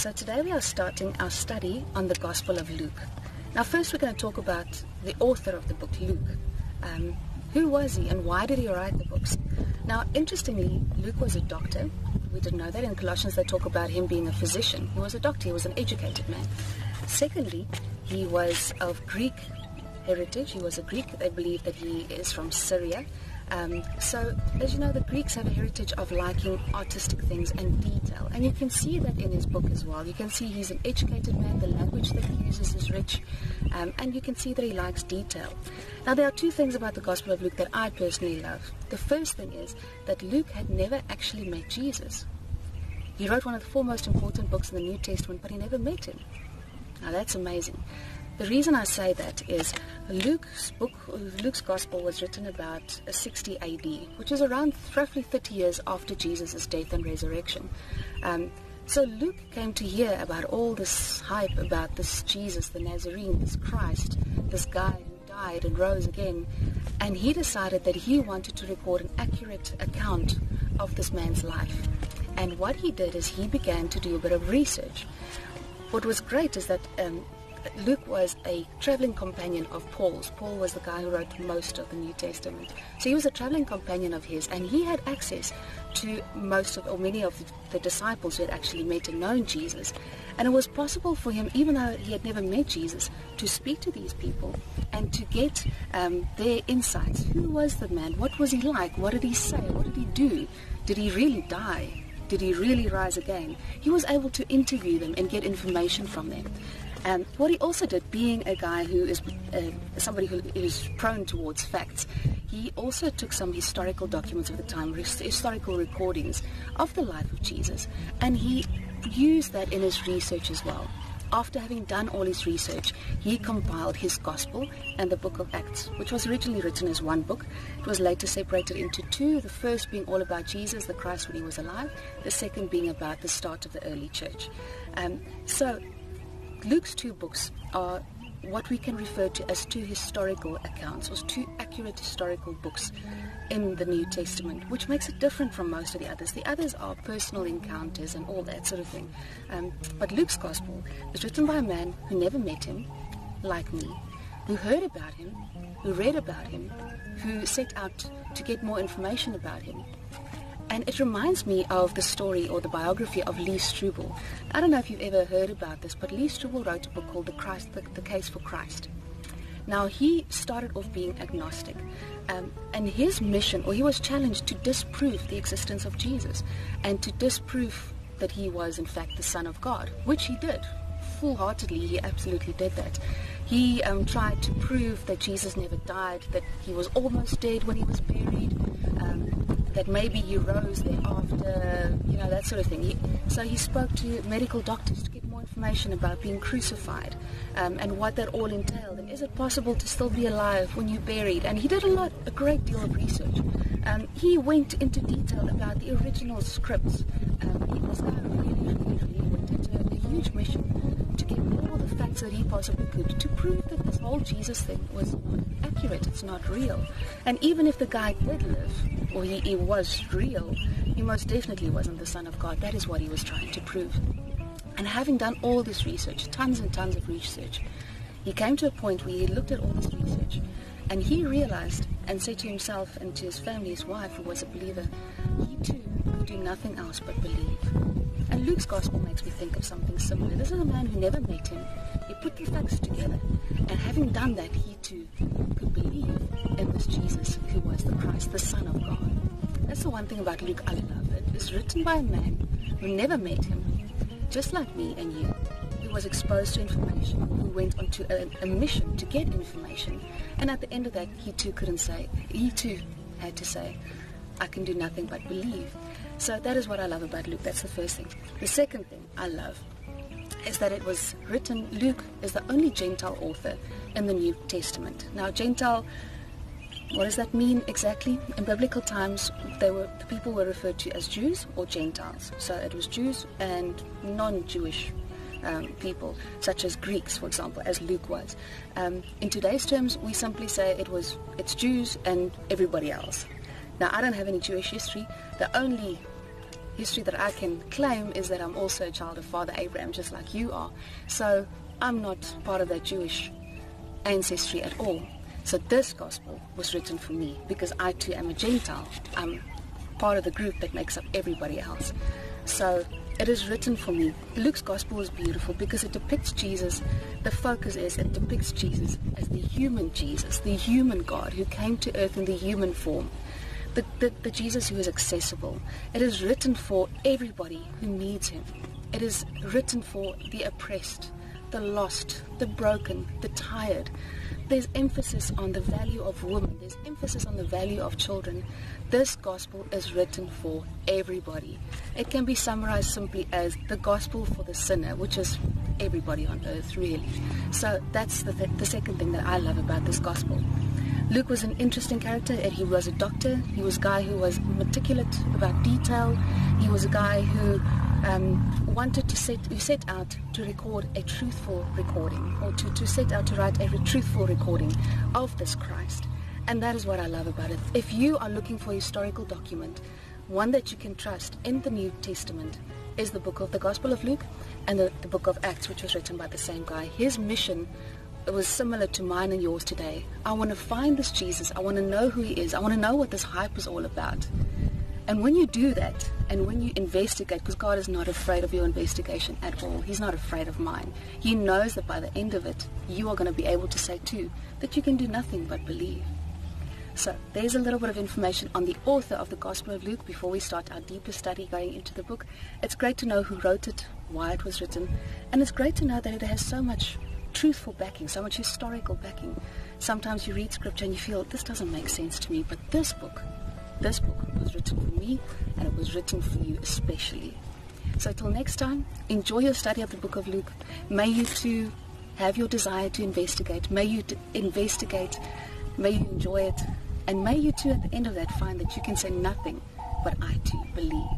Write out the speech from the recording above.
So today we are starting our study on the Gospel of Luke. Now first we're going to talk about the author of the book, Luke. Who was he and why did he write the books? Now interestingly, Luke was a doctor. We didn't know that. In Colossians they talk about him being a physician. He was a doctor, he was an educated man. Secondly, he was of Greek heritage. He was a Greek. They believe that he is from Syria. So, as you know, the Greeks have a heritage of liking artistic things and detail. And you can see that in his book as well. You can see he's an educated man. The language that he uses is rich. And you can see that he likes detail. Now, there are two things about the Gospel of Luke that I personally love. The first thing is that Luke had never actually met Jesus. He wrote one of the four most important books in the New Testament, but he never met him. Now, that's amazing. The reason I say that is Luke's Gospel was written about 60 AD, which is around roughly 30 years after Jesus' death and resurrection. So Luke came to hear about all this hype about this Jesus, the Nazarene, this Christ, this guy who died and rose again, and he decided that he wanted to record an accurate account of this man's life. And what he did is he began to do a bit of research. What was great is that Luke was a traveling companion of Paul's. Paul was the guy who wrote most of the New Testament. So he was a traveling companion of his, and he had access to many of the disciples who had actually met and known Jesus. And it was possible for him, even though he had never met Jesus, to speak to these people and to get their insights. Who was the man? What was he like? What did he say? What did he do? Did he really die? Did he really rise again? He was able to interview them and get information from them. What he also did, being a guy who is somebody who is prone towards facts, he also took some historical documents of the time, historical recordings of the life of Jesus, and he used that in his research as well. After having done all his research, he compiled his Gospel and the Book of Acts, which was originally written as one book. It was later separated into two, the first being all about Jesus, the Christ when he was alive, the second being about the start of the early church. So Luke's two books are what we can refer to as two historical accounts, or two accurate historical books in the New Testament, which makes it different from most of the others. The others are personal encounters and all that sort of thing. But Luke's Gospel is written by a man who never met him, like me, who heard about him, who read about him, who set out to get more information about him. And it reminds me of the story or the biography of Lee Strobel. I don't know if you've ever heard about this, but Lee Strobel wrote a book called The Case for Christ. Now, he started off being agnostic, and his mission, or he was challenged to disprove the existence of Jesus and to disprove that he was, in fact, the Son of God, which he did. Full-heartedly, he absolutely did that. He tried to prove that Jesus never died, that he was almost dead when he was buried, that maybe he rose thereafter, that sort of thing. So he spoke to medical doctors to get more information about being crucified and what that all entailed. And is it possible to still be alive when you're buried? And he did a great deal of research. He went into detail about the original scripts. This guy really went into a huge mission to get all the facts that he possibly could to prove that this whole Jesus thing was not accurate, it's not real. And even if the guy did live, or he was real, he most definitely wasn't the Son of God. That is what he was trying to prove. And having done all this research, tons and tons of research, he came to a point where he looked at all this research and he realized and said to himself and to his family, his wife who was a believer, he too could do nothing else but believe. And Luke's Gospel makes me think of something similar. This is a man who never met him. He put the facts together, and having done that, he too could believe in this Jesus who was the Christ, the Son of God. That's the one thing about Luke I love. It is written by a man who never met him, just like me and you, who was exposed to information, who went on to a mission to get information, and at the end of that, he too had to say, I can do nothing but believe. So that is what I love about Luke. That's the first thing. The second thing I love is that it was written, Luke is the only Gentile author in the New Testament. Now, Gentile, what does that mean exactly? In biblical times, the people were referred to as Jews or Gentiles. So it was Jews and non-Jewish people, such as Greeks, for example, as Luke was. In today's terms, we simply say it's Jews and everybody else. Now, I don't have any Jewish history. The only history that I can claim is that I'm also a child of Father Abraham, just like you are. So I'm not part of that Jewish ancestry at all. So this gospel was written for me because I too am a Gentile. I'm part of the group that makes up everybody else. So it is written for me. Luke's gospel is beautiful because it depicts Jesus. The focus is it depicts Jesus as the human Jesus, the human God who came to earth in the human form. The Jesus who is accessible. It is written for everybody who needs him. It is written for the oppressed, the lost, the broken, the tired. There's emphasis on the value of women. There's emphasis on the value of children. This gospel is written for everybody. It can be summarized simply as the gospel for the sinner, which is everybody on earth, really. So that's the second thing that I love about this gospel. Luke was an interesting character. He was a doctor. He was a guy who was meticulous about detail. He was a guy who set out to record a truthful recording, or to set out to write a truthful recording of this Christ. And that is what I love about it. If you are looking for a historical document, one that you can trust in the New Testament is the book of the Gospel of Luke and the book of Acts, which was written by the same guy. His mission was similar to mine and yours today. I want to find this Jesus. I want to know who he is. I want to know what this hype is all about. And when you do that, and when you investigate, because God is not afraid of your investigation at all. He's not afraid of mine. He knows that by the end of it, you are going to be able to say too, that you can do nothing but believe. So there's a little bit of information on the author of the Gospel of Luke before we start our deeper study going into the book. It's great to know who wrote it, why it was written, and it's great to know that it has so much truthful backing, so much historical backing. Sometimes you read scripture and you feel, this doesn't make sense to me, but this book was written for me, and it was written for you especially. So till next time, enjoy your study of the book of Luke. May you too have your desire to investigate. May you investigate. May you enjoy it. And may you too at the end of that find that you can say nothing but I too believe.